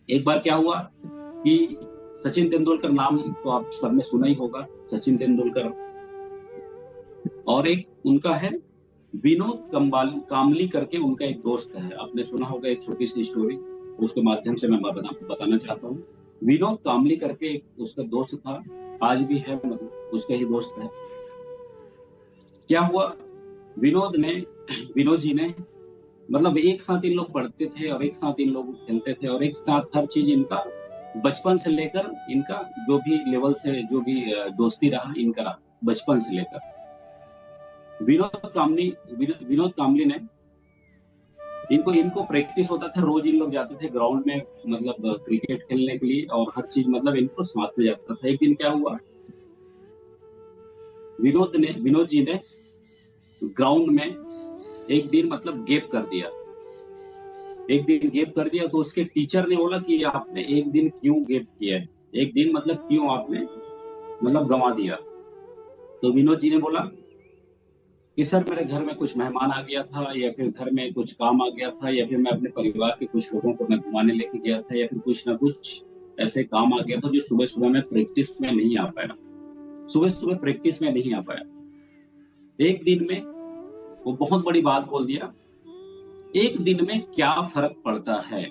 एक बार क्या हुआ कि सचिन तेंदुलकर नाम तो आप सबने सुना ही होगा, सचिन तेंदुलकर। और एक उनका है विनोद कामली करके उनका एक दोस्त है, आपने सुना होगा, एक छोटी सी स्टोरी उसके माध्यम से मैं बताना चाहता हूँ। विनोद कामली करके एक उसका दोस्त था, आज भी है, मतलब उसका ही दोस्त है। क्या हुआ, विनोद ने विनोद जी ने, मतलब एक साथ इन लोग पढ़ते थे और एक साथ इन लोग खेलते थे और एक साथ हर चीज इनका बचपन से लेकर इनका जो भी लेवल से जो भी दोस्ती रहा इनका रहा बचपन से लेकर। विनोद कामली विनोद कामली ने इनको इनको प्रैक्टिस होता था, रोज इन लोग जाते थे ग्राउंड में, मतलब क्रिकेट खेलने के लिए और हर चीज, मतलब इनको साथ में जाता था। एक दिन क्या हुआ, विनोद जी ने ग्राउंड में एक दिन मतलब गैप कर दिया। एक दिन गैप कर दिया तो उसके टीचर ने बोला कि आपने एक दिन क्यों गैप किया है, एक दिन मतलब क्यों आपने मतलब गंवा दिया। तो विनोद जी ने बोला कि सर मेरे घर में कुछ मेहमान आ गया था, या फिर घर में कुछ काम आ गया था, या फिर मैं अपने परिवार के कुछ लोगों को मैं घुमाने लेके गया था, या फिर कुछ ना कुछ ऐसे काम आ गया था जो सुबह सुबह में प्रैक्टिस में नहीं आ पाया, सुबह सुबह प्रैक्टिस में नहीं आ पाया। एक दिन में वो बहुत बड़ी बात बोल दिया, एक दिन में क्या फर्क पड़ता है,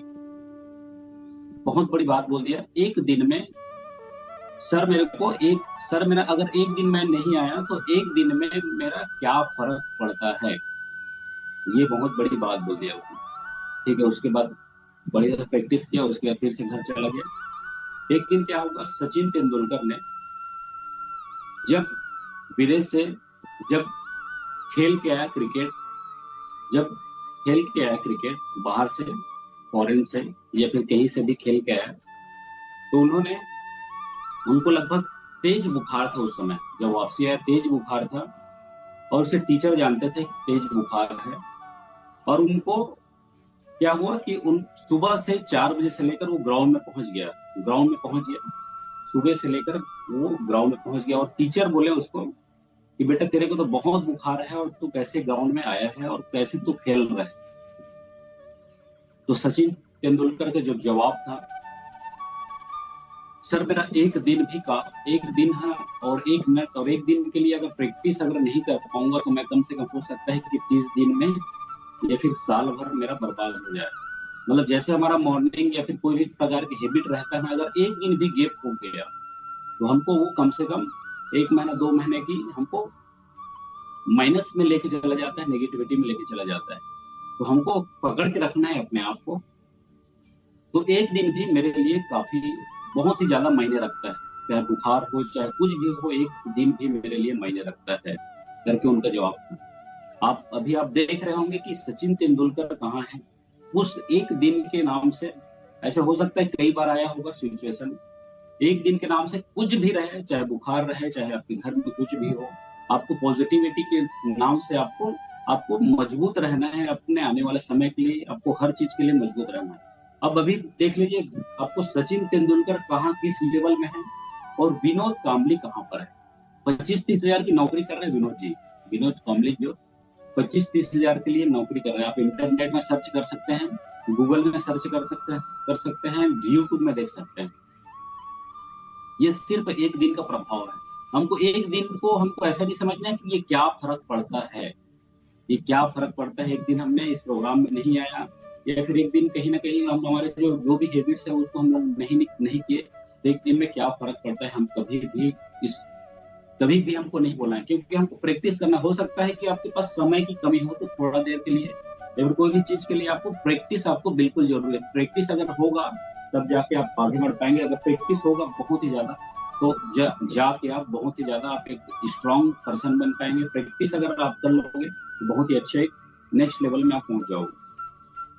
बहुत बड़ी बात बोल दिया। एक दिन में सर मेरा अगर एक दिन मैं नहीं आया तो एक दिन में मेरा क्या फर्क पड़ता है, ये बहुत बड़ी बात बोल दिया उसने। ठीक है, उसके बाद बड़ी ज्यादा प्रैक्टिस किया, उसके बाद फिर से घर चला गया। एक दिन क्या होगा, सचिन तेंदुलकर ने जब विदेश से जब खेल के आया क्रिकेट, जब खेल के आया क्रिकेट बाहर से, फॉरेन से या फिर कहीं से भी खेल के आया, तो उनको लगभग तेज बुखार था उस समय, जब वापसी आया तेज बुखार था। और उसे टीचर जानते थे तेज बुखार है। और उनको क्या हुआ कि उन सुबह से 4 बजे से लेकर वो ग्राउंड में पहुंच गया, ग्राउंड में पहुंच गया, सुबह से लेकर वो ग्राउंड में पहुंच गया। और टीचर बोले उसको कि बेटा तेरे को तो बहुत बुखार है और तू कैसे ग्राउंड में आया है और कैसे तू खेल रहा है। तो सचिन तेंदुलकर का जो जवाब था, सर मेरा एक दिन है और 1 मिनट और 1 दिन के लिए अगर प्रैक्टिस अगर नहीं कर पाऊंगा तो मैं कम से कम हो सकता है कि 30 दिन में या फिर साल भर मेरा बर्बाद हो जाए। मतलब जैसे हमारा मॉर्निंग या फिर कोई भी प्रकार की हैबिट रहता है, अगर एक दिन भी गैप हो गया तो हमको वो कम से कम 1 महीना 2 महीने की हमको माइनस में लेके चला जाता है, नेगेटिविटी में लेके चला जाता है। तो हमको पकड़ के रखना है अपने आप को। तो एक दिन भी मेरे लिए काफी बहुत ही ज्यादा मायने रखता है, चाहे बुखार हो चाहे कुछ भी हो, एक दिन भी मेरे लिए मायने रखता है, करके उनका जवाब था। आप देख रहे होंगे कि सचिन तेंदुलकर कहाँ है, उस एक दिन के नाम से। ऐसा हो सकता है कई बार आया होगा सिचुएशन, एक दिन के नाम से कुछ भी रहे, चाहे बुखार रहे चाहे आपके घर में कुछ भी हो, आपको पॉजिटिविटी के नाम से आपको आपको मजबूत रहना है, अपने आने वाले समय के लिए आपको हर चीज के लिए मजबूत रहना है। अब अभी देख लीजिए आपको सचिन तेंदुलकर कहाँ किस लेवल में है और विनोद कामली कहाँ पर है। 25-30 हजार की नौकरी कर रहे हैं विनोद जी, विनोद कामली जो 25-30 हजार के लिए नौकरी कर रहे हैं। आप इंटरनेट में सर्च कर सकते हैं, गूगल में सर्च कर सकते हैं, यूट्यूब में देख सकते हैं। ये सिर्फ एक दिन का प्रभाव है। हमको एक दिन को हमको ऐसा नहीं समझना है कि ये क्या फर्क पड़ता है, ये क्या फर्क पड़ता है, एक दिन हमने इस प्रोग्राम में नहीं आया या फिर एक दिन कहीं ना कहीं हम हमारे जो भी हैबिट्स है उसको हम लोग नहीं किए, तो एक दिन में क्या फर्क पड़ता है, हम कभी भी हमको नहीं बोलना है। क्योंकि हमको प्रैक्टिस करना, हो सकता है कि आपके पास समय की कमी हो तो थोड़ा देर के लिए या फिर कोई भी चीज के लिए आपको प्रैक्टिस आपको बिल्कुल जरूरी है। प्रैक्टिस अगर होगा तब जाके आप आगे बढ़ पाएंगे। अगर प्रैक्टिस होगा बहुत ही ज्यादा तो जाके आप बहुत ही ज्यादा आप एक स्ट्रांग पर्सन बन पाएंगे। प्रैक्टिस अगर आप कर लोगे तो बहुत ही अच्छे नेक्स्ट लेवल में आप पहुंच जाओगे।